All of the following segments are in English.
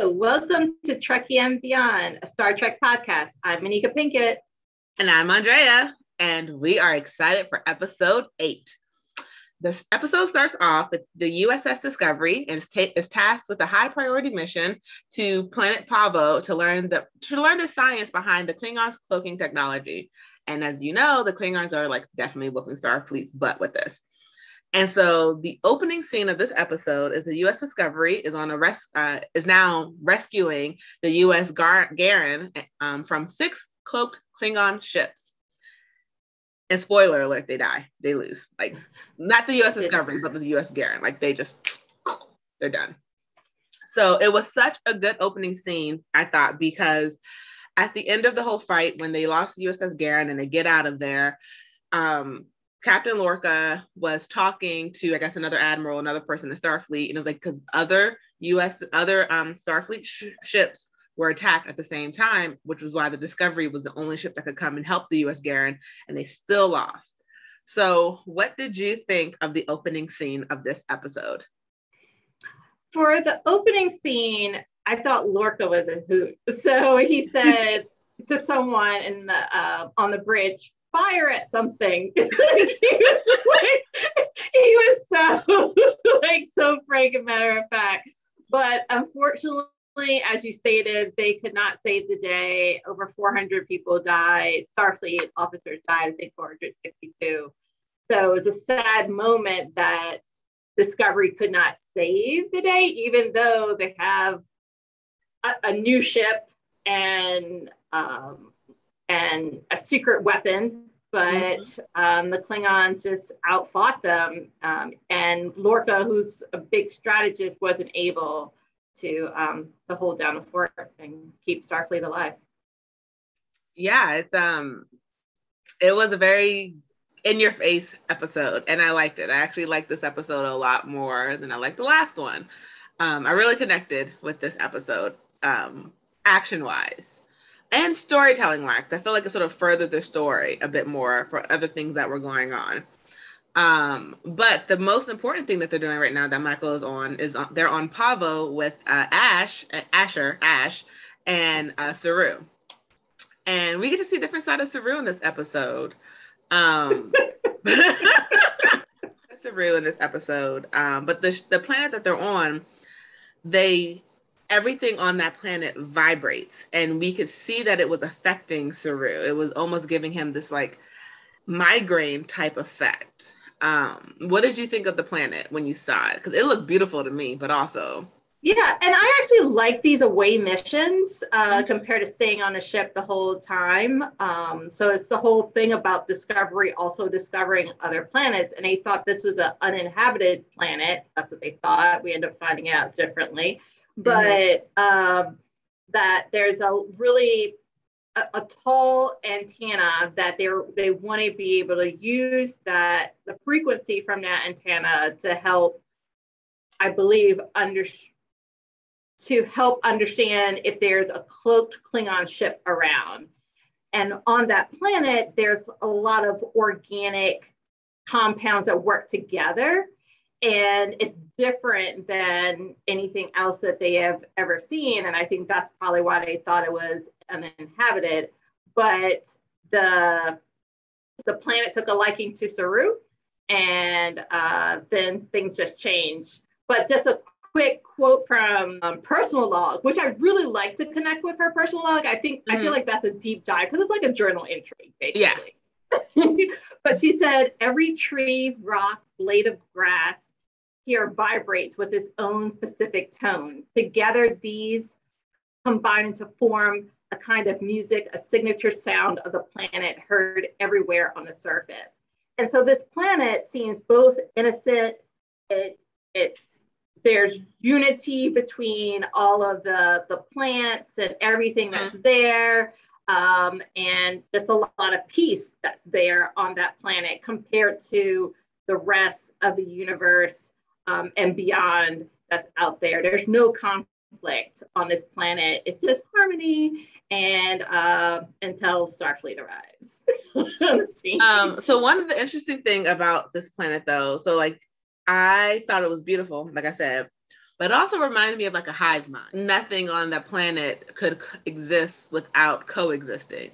welcome to Trekkie and Beyond, a Star Trek podcast. I'm Monica Pinkett. And I'm Andrea, and we are excited for episode 8. This episode starts off with the USS Discovery and is tasked with a high priority mission to planet Pavo to learn the science behind the Klingons' cloaking technology. And as you know, the Klingons are definitely whooping Starfleet's butt with this. And so the opening scene of this episode is the U.S. Discovery is is now rescuing the U.S. Garen from 6 cloaked Klingon ships. And spoiler alert, they die. They lose. Not the U.S. Discovery, but the U.S. Garen. They're done. So it was such a good opening scene, I thought, because at the end of the whole fight, when they lost the USS Garen and they get out of there, Captain Lorca was talking to, I guess, another admiral, another person in Starfleet, and it was because other Starfleet ships were attacked at the same time, which was why the Discovery was the only ship that could come and help the U.S. Garen, and they still lost. So what did you think of the opening scene of this episode? For the opening scene, I thought Lorca was a hoot. So he said to someone on the bridge, "Fire at something." He was so frank and matter of fact. But unfortunately, as you stated, they could not save the day. Over 400 people died. Starfleet officers died, I think 462. So it was a sad moment that Discovery could not save the day, even though they have a new ship and a secret weapon, but the Klingons just outfought them. And Lorca, who's a big strategist, wasn't able to hold down the fort and keep Starfleet alive. Yeah, it was a very in-your-face episode, and I liked it. I actually liked this episode a lot more than I liked the last one. I really connected with this episode, action-wise. And storytelling-wise, I feel like it sort of furthered the story a bit more for other things that were going on. But the most important thing that they're doing right now that Michael is on they're on Pavo with Ash, and Saru. And we get to see a different side of Saru in this episode. Saru in this episode. But the planet that they're on, everything on that planet vibrates, and we could see that it was affecting Saru. It was almost giving him this migraine type effect. What did you think of the planet when you saw it? Because it looked beautiful to me, but also. Yeah, and I actually like these away missions compared to staying on a ship the whole time. So it's the whole thing about Discovery also discovering other planets, and they thought this was an uninhabited planet. That's what they thought. We end up finding out differently. But that there's a really a tall antenna that they want to be able to use the frequency from that antenna to help, I believe, to help understand if there's a cloaked Klingon ship around. And on that planet, there's a lot of organic compounds that work together. And it's different than anything else that they have ever seen. And I think that's probably why they thought it was uninhabited. But the planet took a liking to Saru, and then things just changed. But just a quick quote from Personal Log, which I really like to connect with her Personal Log. I feel like that's a deep dive because it's like a journal entry, basically. Yeah. But she said, "Every tree, rock, blade of grass here vibrates with its own specific tone. Together, these combine to form a kind of music, a signature sound of the planet heard everywhere on the surface." And so this planet seems both innocent. There's unity between all of the plants and everything that's there. And there's a lot of peace that's there on that planet compared to the rest of the universe and beyond that's out there. There's no conflict on this planet. It's just harmony and until Starfleet arrives. So one of the interesting thing about this planet though, I thought it was beautiful, like I said, but also reminded me of like a hive mind. Nothing on the planet could exist without coexisting.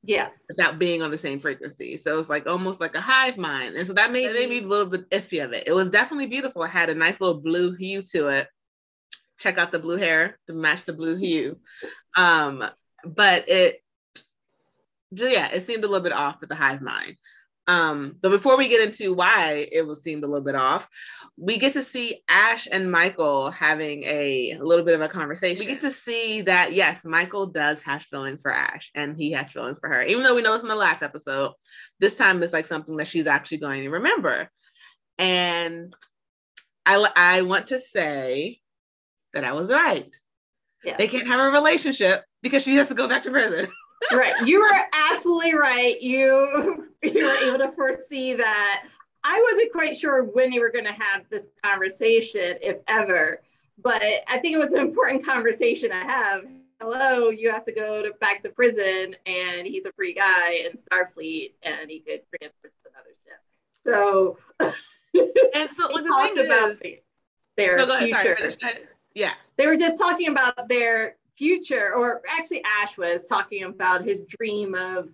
Yes. Without being on the same frequency. So it's like almost like a hive mind. And so that made me a little bit iffy of it. It was definitely beautiful. It had a nice little blue hue to it. Check out the blue hair to match the blue hue. But it seemed a little bit off with the hive mind. But before we get into why it seemed a little bit off, we get to see Ash and Michael having a little bit of a conversation. We get to see that, yes, Michael does have feelings for Ash and he has feelings for her. Even though we know this from the last episode, this time it's like something that she's actually going to remember. And I want to say that I was right. Yes. They can't have a relationship because she has to go back to prison. Right. You were absolutely right. You were able to foresee that. I wasn't quite sure when you were going to have this conversation, if ever, but I think it was an important conversation to have. Hello, you have to go back to prison, and he's a free guy in Starfleet, and he could transfer to another ship. So, and so like, the thing about their future. Yeah, they were just talking about their future, or actually Ash was talking about his dream of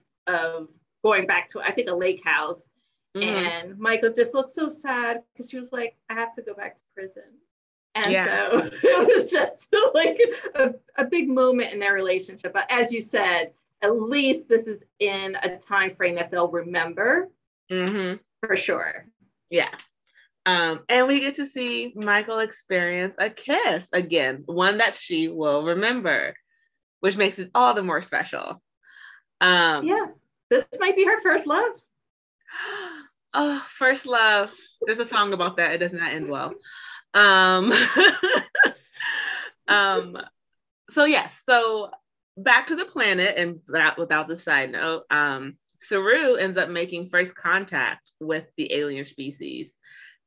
going back to, I think, a lake house. Mm-hmm. And Michael just looked so sad because she was like, I have to go back to prison. And so it was just like a big moment in their relationship. But as you said, at least this is in a time frame that they'll remember. Mm-hmm. For sure. Yeah. And we get to see Michael experience a kiss again, one that she will remember, which makes it all the more special. This might be her first love. Oh, first love. There's a song about that. It does not end well. So back to the planet, and without the side note, Saru ends up making first contact with the alien species.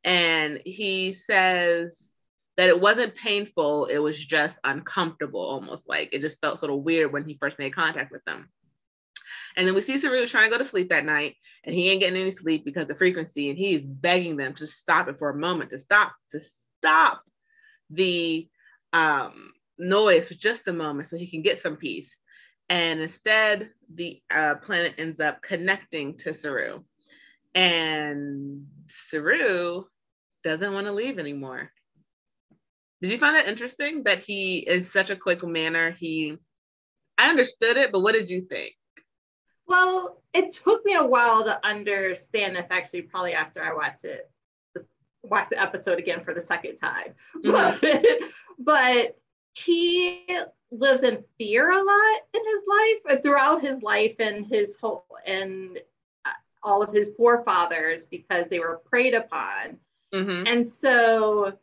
And he says that it wasn't painful, it was just uncomfortable, almost like it just felt sort of weird when he first made contact with them. And then we see Saru trying to go to sleep that night, and he ain't getting any sleep because of frequency, and he's begging them to stop it for a moment, to stop the noise for just a moment so he can get some peace. And instead, the planet ends up connecting to Saru. And Saru doesn't want to leave anymore. Did you find that interesting that he, in such a quick manner, I understood it, but what did you think? Well, it took me a while to understand this, actually, probably after I watched the episode again for the second time. Mm-hmm. But he lives in fear a lot in his life, and throughout his life, and all of his forefathers, because they were preyed upon. Mm-hmm. And so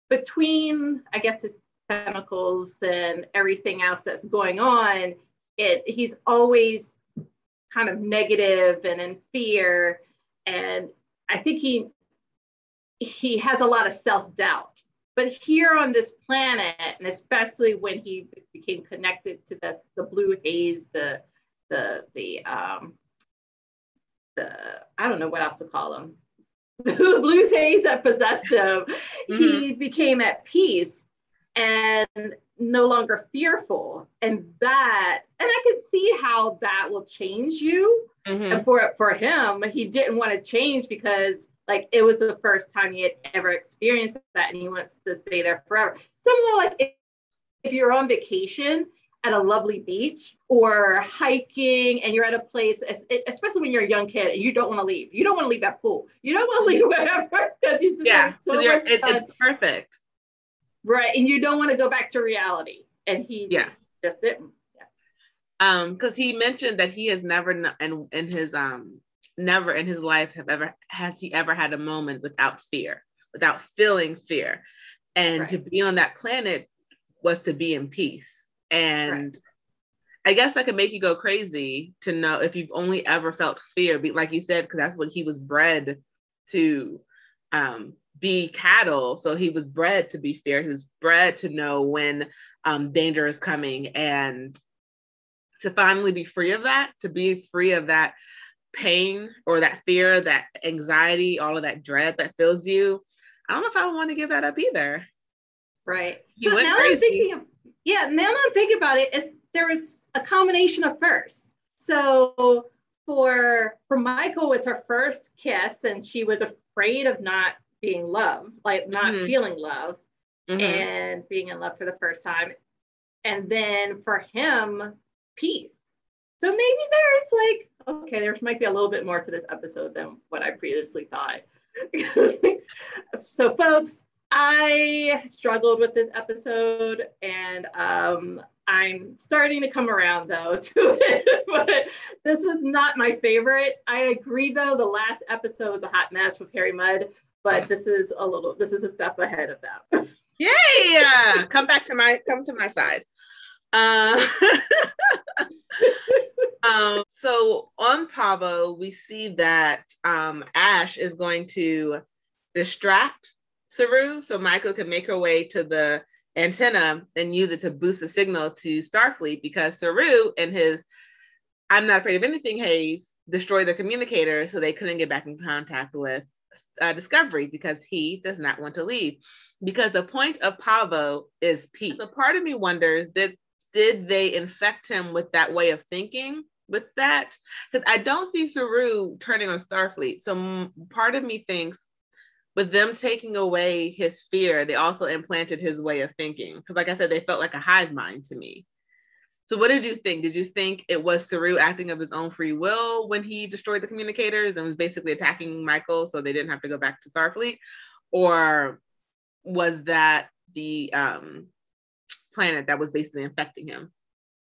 between, I guess, his chemicals and everything else that's going on, he's always kind of negative and in fear. And I think he has a lot of self-doubt. But here on this planet, and especially when he became connected to the blue haze, the I don't know what else to call them, the blue haze that possessed him, mm-hmm. He became at peace and no longer fearful. And I could see how that will change you. Mm-hmm. And for him, he didn't want to change because like it was the first time he had ever experienced that, and he wants to stay there forever. Similar, like if you're on vacation at a lovely beach or hiking and you're at a place, especially when you're a young kid and you don't want to leave. You don't want to leave that pool. You don't want to leave whatever because you just it's perfect. Right. And you don't want to go back to reality. And he just didn't. Yeah. Because he mentioned that he has never never in his life has he ever had a moment without fear, without feeling fear. And to be on that planet was to be in peace. And I guess that could make you go crazy to know if you've only ever felt fear, like you said, because that's what he was bred to be cattle. So he was bred to be fear. He was bred to know when danger is coming, and to finally be free of that, to be free of that pain or that fear, that anxiety, all of that dread that fills you. I don't know if I want to give that up either. Right. He So went now crazy. I'm thinking, now I'm thinking about it, there was a combination of firsts. So for Michael, it's her first kiss, and she was afraid of not being loved, like not feeling love, and being in love for the first time. And then for him, peace. So maybe there's like, okay, there might be a little bit more to this episode than what I previously thought. So folks, I struggled with this episode, and I'm starting to come around though to it, but this was not my favorite. I agree though, the last episode was a hot mess with Harry Mudd, but this is a step ahead of that. Yay! Come to my side. So on Pavo, we see that Ash is going to distract Saru so Michael can make her way to the antenna and use it to boost the signal to Starfleet, because Saru and his I'm not afraid of anything haze destroyed the communicator, so they couldn't get back in contact with Discovery, because he does not want to leave, because the point of Pavo is peace. So part of me wonders, did they infect him with that way of thinking with that? Because I don't see Saru turning on Starfleet. So part of me thinks with them taking away his fear, they also implanted his way of thinking. Because like I said, they felt like a hive mind to me. So what did you think? Did you think it was Saru acting of his own free will when he destroyed the communicators and was basically attacking Michael so they didn't have to go back to Starfleet? Or was that the planet that was basically infecting him?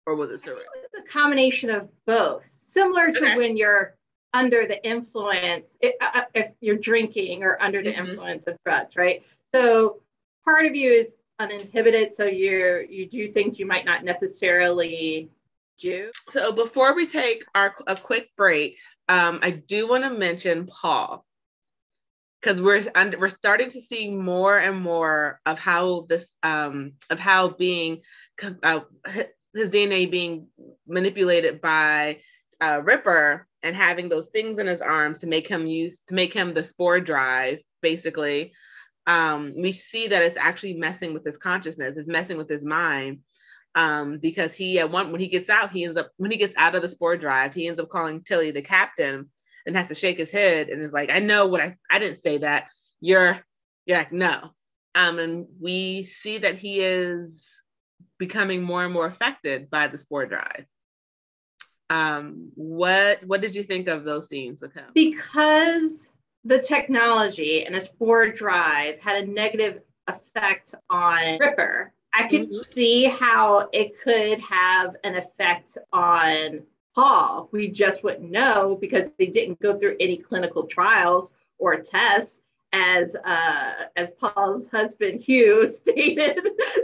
Or was it Saru? It's a combination of both. Similar to when you're under the influence, if you're drinking or under the influence of drugs, right? So part of you is uninhibited, so you do things you might not necessarily do. So before we take a quick break, I do want to mention Paul, because we're starting to see more and more of how this of how being his DNA being manipulated by Ripper and having those things in his arms to make him the spore drive, basically. We see that it's actually messing with his consciousness, it's messing with his mind, because when he gets out of the spore drive, he ends up calling Tilly the captain and has to shake his head and is like, I know what I didn't say that. You're like, no. And we see that he is becoming more and more affected by the spore drive. What did you think of those scenes with him? Because the technology and a spore drive had a negative effect on Ripper, I could see how it could have an effect on Paul. We just wouldn't know because they didn't go through any clinical trials or tests. As Paul's husband Hugh stated,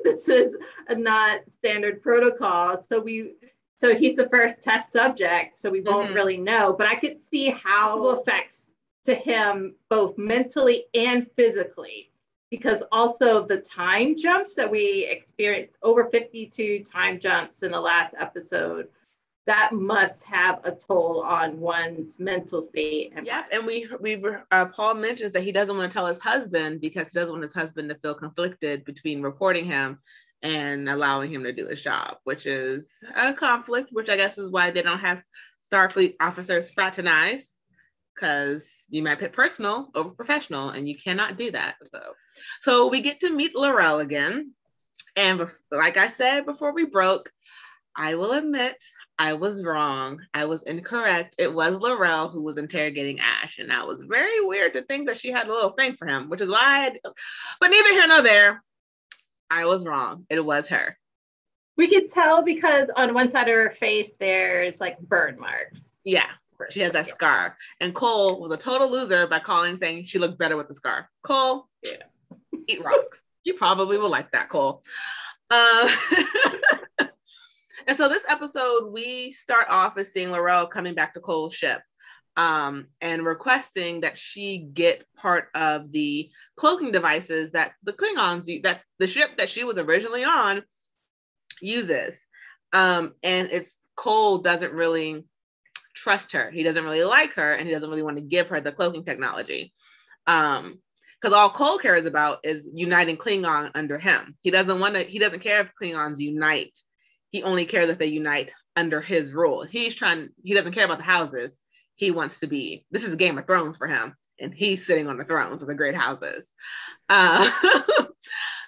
this is a not standard protocol. So he's the first test subject, so we won't really know. But I could see how it affects to him both mentally and physically, because also the time jumps that we experienced, over 52 time jumps in the last episode, that must have a toll on one's mental state. And Paul mentions that he doesn't want to tell his husband because he doesn't want his husband to feel conflicted between reporting him and allowing him to do his job, which is a conflict, which I guess is why they don't have Starfleet officers fraternize, because you might put personal over professional, and you cannot do that. So we get to meet L'Rell again. And like I said before we broke, I will admit I was wrong. I was incorrect. It was L'Rell who was interrogating Ash, and that was very weird to think that she had a little thing for him, which is why but neither here nor there. I was wrong. It was her. We could tell because on one side of her face, there's like burn marks. Yeah, she has that scar. And Cole was a total loser by saying she looked better with the scar. Cole, eat rocks. You probably will like that, Cole. And so this episode, we start off as seeing L'Rell coming back to Cole's ship, and requesting that she get part of the cloaking devices that the Klingons, that the ship that she was originally on uses. And Cole doesn't really trust her. He doesn't really like her, and he doesn't really want to give her the cloaking technology. Because all Cole cares about is uniting Klingon under him. He doesn't care if Klingons unite. He only cares if they unite under his rule. He doesn't care about the houses. He wants to be, this is Game of Thrones for him. And he's sitting on the thrones of the great houses.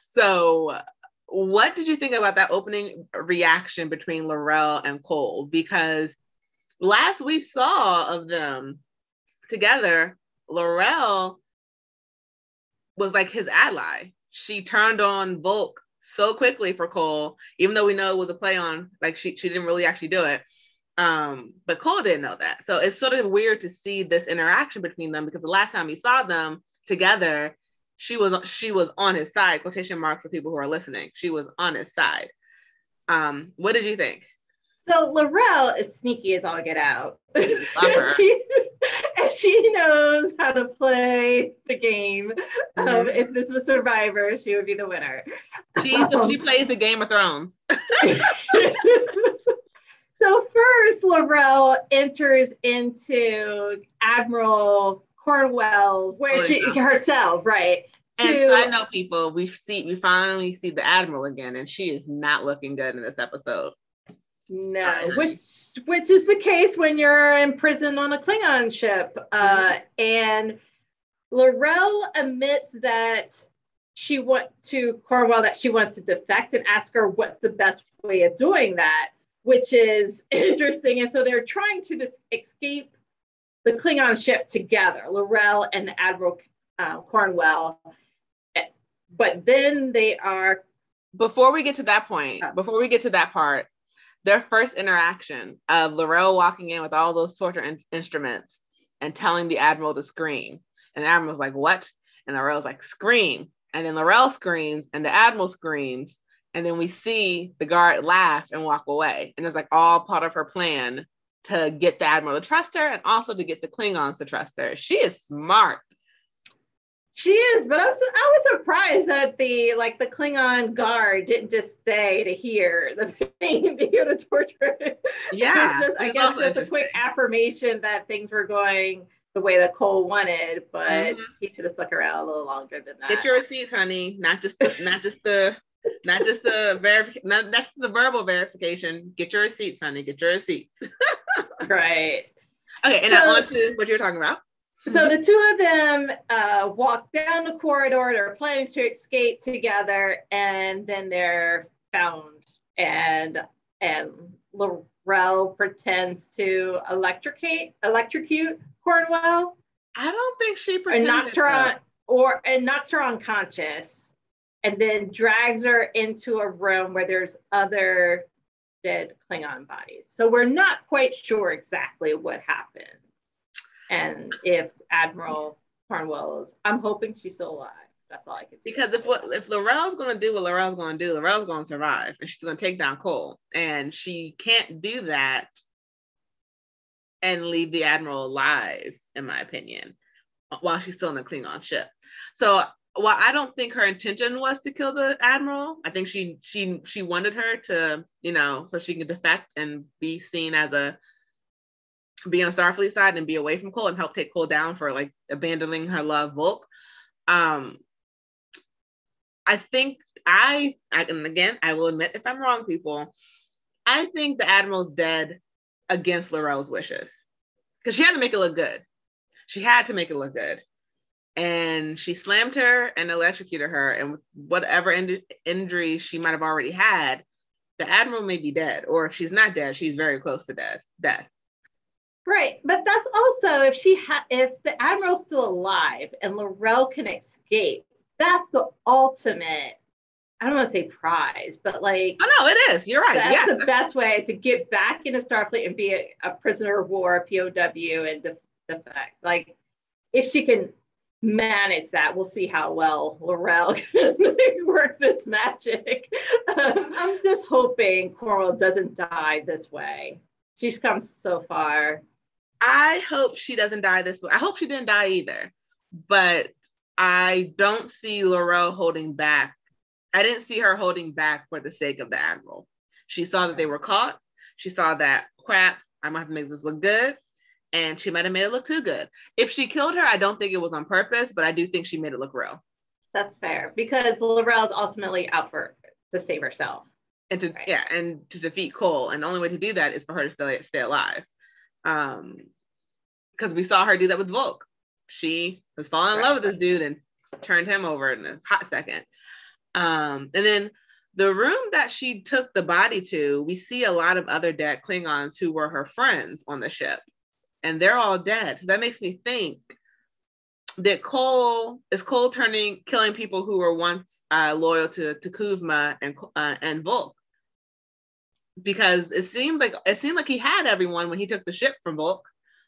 So what did you think about that opening reaction between L'Rell and Cole? Because last we saw of them together, L'Rell was like his ally. She turned on Volk so quickly for Cole, even though we know it was a play on, like she didn't really actually do it. But Cole didn't know that. So it's sort of weird to see this interaction between them, because the last time we saw them together, she was on his side, quotation marks for people who are listening. She was on his side. What did you think? So L'Rell is sneaky as all get out. she knows how to play the game. If this was Survivor, she would be the winner. She plays the Game of Thrones. So first, L'Rell enters into Admiral Cornwell's, where she herself, right? And side note, people, we finally see the Admiral again, and she is not looking good in this episode. No, which is the case when you're in prison on a Klingon ship. And L'Rell admits that she wants to Cornwell that she wants to defect, and ask her what's the best way of doing that, which is interesting. And so they're trying to escape the Klingon ship together, L'Rell and Admiral Cornwell. But then they are... Before we get to that part, their first interaction of L'Rell walking in with all those torture instruments and telling the Admiral to scream. And the Admiral's like, what? And L'Rell's like, scream. And then L'Rell screams and the Admiral screams. And then we see the guard laugh and walk away. And it's like all part of her plan to get the Admiral to trust her, and also to get the Klingons to trust her. She is smart. She is, but I was surprised that the Klingon guard didn't just stay to hear the pain, to hear the torture. Yeah. I guess just a quick affirmation that things were going the way that Cole wanted, but he should have stuck around a little longer than that. Get your receipts, honey. Not just the verbal verification. Get your receipts, honey. Get your receipts. Right. Okay, and on to what you're talking about. So the two of them walk down the corridor. They're planning to escape together, and then they're found. And L'Rell pretends to electrocute Cornwell. I don't think she pretended. And knocks her unconscious, and then drags her into a room where there's other dead Klingon bodies. So we're not quite sure exactly what happened. And if Admiral Cornwell is, I'm hoping she's still alive. That's all I can say. Because if L'Rell's going to do what L'Rell's going to do, L'Rell's going to survive, and she's going to take down Cole. And she can't do that and leave the Admiral alive, in my opinion, while she's still in the Klingon ship. So while I don't think her intention was to kill the Admiral, I think she wanted her to, so she can defect and be seen as be on Starfleet side and be away from Cole and help take Cole down for like abandoning her love Volk. I think and again, I will admit if I'm wrong, people, I think the Admiral's dead against L'Rell's wishes, because she had to make it look good. And she slammed her and electrocuted her, and whatever injuries she might have already had, the Admiral may be dead, or if she's not dead, she's very close to death. Right, but that's also if the Admiral's still alive and L'Rell can escape, that's the ultimate, I don't want to say prize, but like... Oh, no, it is. You're right. That's the best way to get back into Starfleet and be a prisoner of war, POW, and defect. Like, if she can manage that, we'll see how well L'Rell can work this magic. I'm just hoping Cornwell doesn't die this way. She's come so far. I hope she doesn't die this way. I hope she didn't die either. But I don't see L'Rell holding back. I didn't see her holding back for the sake of the Admiral. She saw that they were caught. She saw that, crap, I'm going to have to make this look good. and she might have made it look too good. If she killed her, I don't think it was on purpose, but I do think she made it look real. That's fair, because L'Orel's ultimately out to save herself. And to and to defeat Cole. And the only way to do that is for her to stay alive. Because we saw her do that with Volk. She was falling in love with this dude and turned him over in a hot second. And then the room that she took the body to, we see a lot of other dead Klingons who were her friends on the ship. And they're all dead. So that makes me think, is Cole killing people who were once loyal to Kuzma and Volk? Because it seemed like he had everyone when he took the ship from Volk.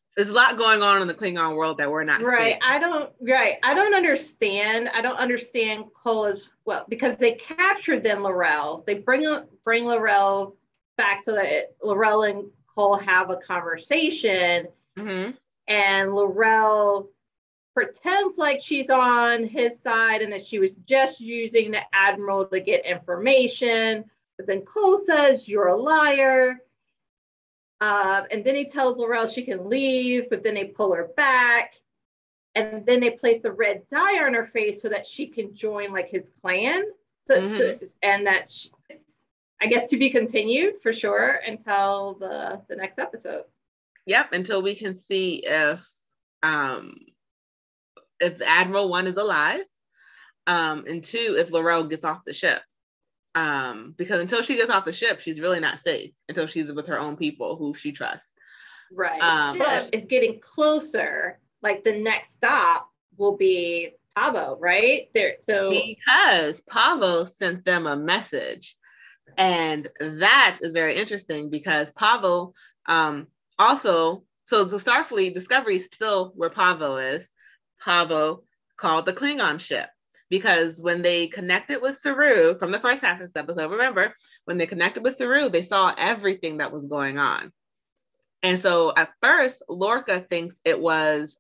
So there's a lot going on in the Klingon world that we're not seeing. I don't understand Cole as well, because they captured then L'Orel. They bring L'Orel back so that L'Orel and Cole have a conversation. Mm-hmm. And L'Orel pretends like she's on his side and that she was just using the Admiral to get information. But then Cole says, "You're a liar." And then he tells L'Orel she can leave, but then they pull her back. And then they place the red dye on her face so that she can join like his clan. So it's I guess to be continued for sure until the next episode. Yep, until we can see if Admiral 1 is alive, and 2, if L'Orel gets off the ship. Because until she gets off the ship, she's really not safe until she's with her own people who she trusts. Right. Ship is getting closer. Like the next stop will be Pavo, right? Because Pavo sent them a message. And that is very interesting because Pavo also, so the Starfleet Discovery is still where Pavo is. Pavo called the Klingon ship. Because when they connected with Saru from the first half of this episode, remember, when they connected with Saru, they saw everything that was going on. And so at first, Lorca thinks it was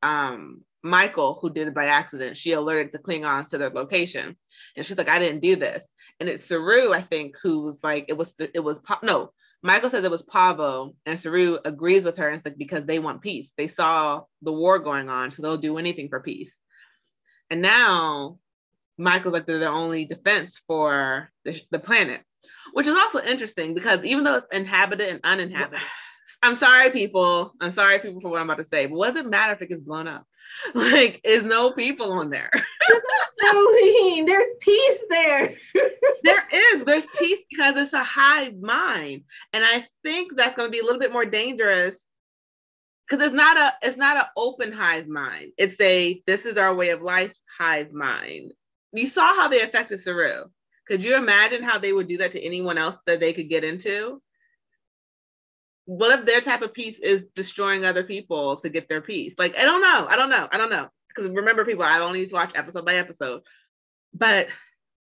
Michael who did it by accident. She alerted the Klingons to their location. And she's like, "I didn't do this." And it's Saru, I think, who's like, Michael says it was Pavo, and Saru agrees with her. And it's like, because they want peace. They saw the war going on, so they'll do anything for peace. And now Michael's like, they're the only defense for the planet, which is also interesting because even though it's inhabited and uninhabited, I'm sorry, people for what I'm about to say, but what does it matter if it gets blown up? Like, there's no people on there. So mean. There's peace there. There's peace because it's a hive mind. And I think that's going to be a little bit more dangerous because it's not an open hive mind. It's this is our way of life hive mind. You saw how they affected Saru. Could you imagine how they would do that to anyone else that they could get into? What if their type of peace is destroying other people to get their peace? Like, I don't know. Because remember, people, I only watch episode by episode. But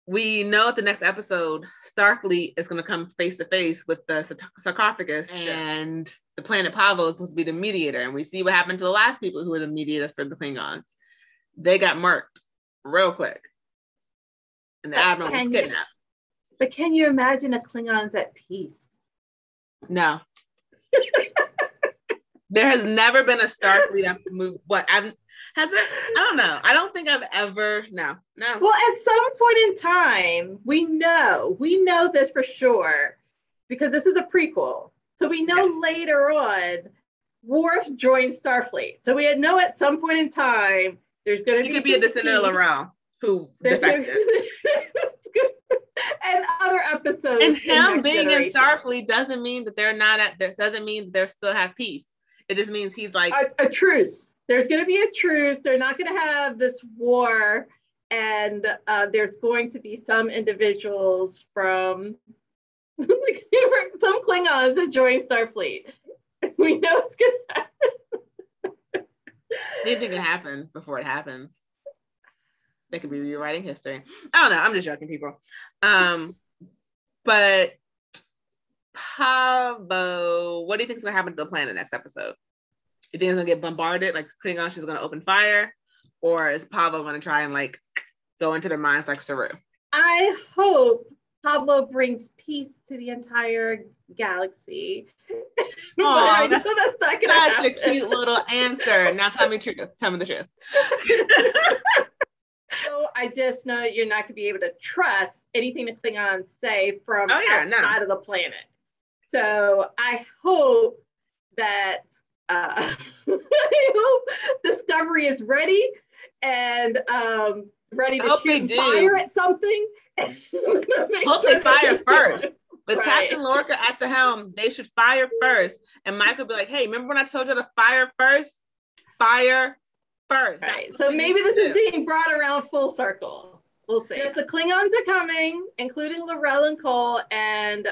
we know at the next episode, Starfleet is going to come face to face with the sarcophagus, and the planet Pavo is supposed to be the mediator. And we see what happened to the last people who were the mediators for the Klingons. They got murked real quick. And the Admiral was kidnapped. But can you imagine a Klingons at peace? No. There has never been a Starfleet movie. Has there? I don't know. I don't think I've ever. No. Well, at some point in time, we know this for sure because this is a prequel. So we know later on, Worf joins Starfleet. So we know at some point in time, there's going to be. He could be a descendant of L'Orel who defected. And other episodes. And him being in Starfleet doesn't mean that they're not doesn't mean they still have peace. It just means he's like a truce. There's going to be a truce. They're not going to have this war, and there's going to be some individuals from some Klingons that join Starfleet. We know it's going to happen. Anything can happen before it happens. They could be rewriting history. I don't know. I'm just joking, people. But Pavo, what do you think is going to happen to the planet next episode? You think it's going to get bombarded? Like Klingon, she's going to open fire? Or is Pavo going to try and like go into their minds like Saru? I hope Pablo brings peace to the entire galaxy. But I know that's that's not gonna such happen. a cute little answer. Now tell me the truth. Tell me the truth. So I just know you're not gonna be able to trust anything the Klingons say from outside of the planet. So I hope that I hope Discovery is ready and ready to shoot and fire at something. Hope they fire first. With Captain Lorca at the helm, they should fire first. And Mike will be like, hey, remember when I told you to fire first? Fire first. Right. So maybe this is being brought around full circle. We'll see. Just the Klingons are coming, including L'Rell and Cole, and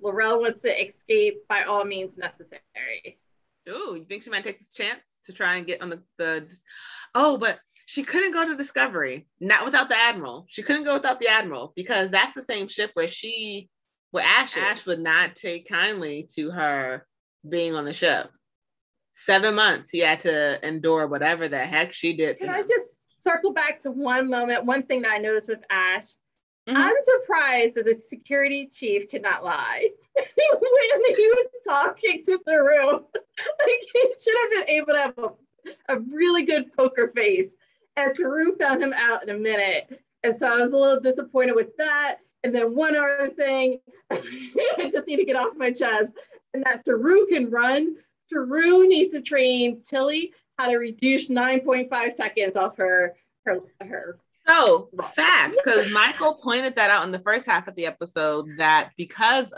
L'Rell wants to escape by all means necessary. Ooh, you think she might take this chance to try and get on the Oh, but she couldn't go to Discovery, not without the Admiral. She couldn't go without the Admiral because that's the same ship where Ash would not take kindly to her being on the ship. 7 months he had to endure whatever the heck she did. Can I just circle back to one thing that I noticed with Ash? Mm-hmm. I'm surprised as a security chief could not lie. When he was talking to Saru, like he should have been able to have a really good poker face. And Saru found him out in a minute. And so I was a little disappointed with that. And then one other thing, I just need to get off my chest, and that Saru can run. Saru needs to train Tilly how to reduce 9.5 seconds off her. So, fact, because Michael pointed that out in the first half of the episode, that because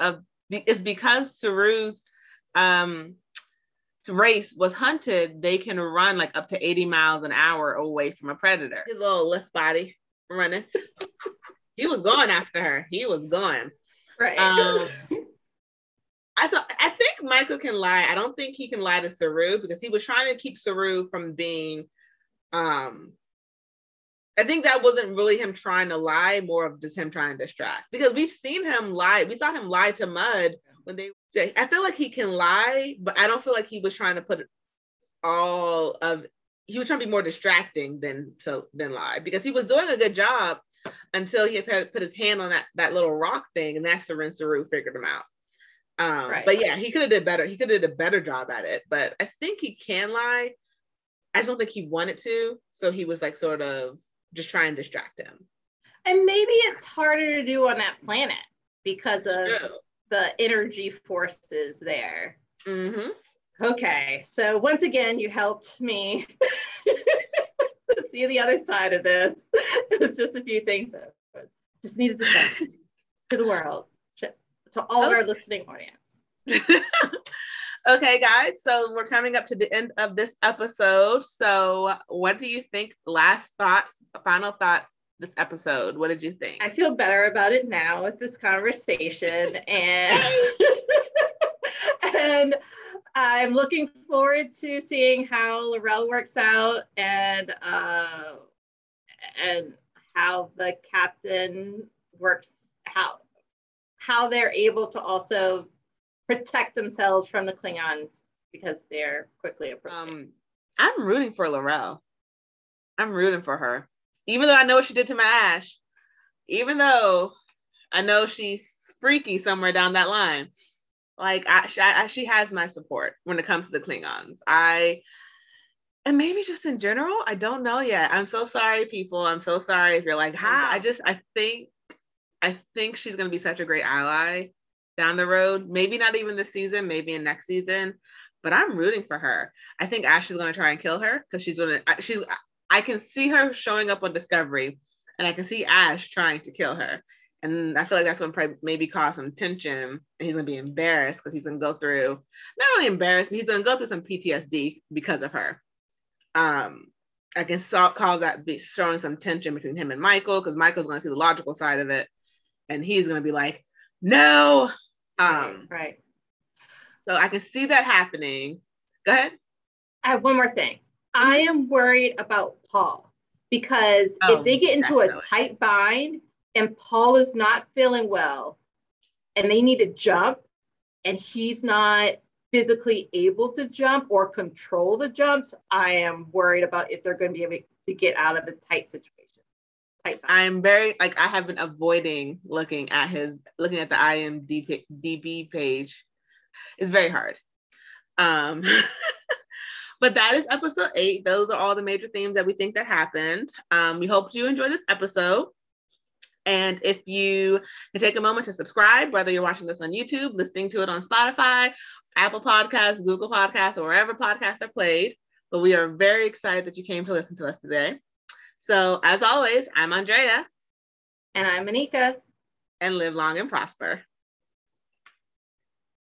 Saru's race was hunted, they can run like up to 80 miles an hour away from a predator. His little lift body running. He was going after her. He was going. Right. I think Michael can lie. I don't think he can lie to Saru because he was trying to keep Saru from being I think that wasn't really him trying to lie, more of just him trying to distract. Because we've seen him lie. We saw him lie to Mud when they say, I feel like he can lie, but I don't feel like he was trying to he was trying to be more distracting than lie, because he was doing a good job until he had put his hand on that little rock thing, and that's when Saru figured him out. Right. But yeah, he could have did better. He could have did a better job at it, but I think he can lie. I just don't think he wanted to. So he was like sort of just try and distract him. And maybe it's harder to do on that planet because of the energy forces there. Mm-hmm. Okay, so once again, you helped me see the other side of this. It was just a few things that I just needed to say to the world, to all of our listening audience. Okay, guys, so we're coming up to the end of this episode. So what do you think? Last thoughts, final thoughts this episode. What did you think? I feel better about it now with this conversation, and and I'm looking forward to seeing how L'Rell works out, and how the captain works, how they're able to also protect themselves from the Klingons because they're quickly approaching. I'm rooting for L'Rell. I'm rooting for her. Even though I know what she did to my Ash, even though I know she's freaky somewhere down that line, like she has my support when it comes to the Klingons. And maybe just in general, I don't know yet. I'm so sorry, people. I'm so sorry if you're like, I think she's going to be such a great ally down the road. Maybe not even this season, maybe in next season, but I'm rooting for her. I think Ash is going to try and kill her because I can see her showing up on Discovery, and I can see Ash trying to kill her. And I feel like that's going to maybe cause some tension, and he's going to be embarrassed because he's going to go through, not only embarrassed, but he's going to go through some PTSD because of her. I can cause that be showing some tension between him and Michael, because Michael's going to see the logical side of it, and he's going to be like, no. Right. So I can see that happening. Go ahead. I have one more thing. I am worried about Paul, because if they get into a tight bind and Paul is not feeling well and they need to jump and he's not physically able to jump or control the jumps, I am worried about if they're going to be able to get out of a tight situation. I'm very, I have been avoiding looking at the IMDb page, It's very hard. But that is episode 8. Those are all the major themes that we think that happened. We hope you enjoy this episode. And if you can take a moment to subscribe, whether you're watching this on YouTube, listening to it on Spotify, Apple Podcasts, Google Podcasts, or wherever podcasts are played. But we are very excited that you came to listen to us today. So as always, I'm Andrea. And I'm Anika. And live long and prosper.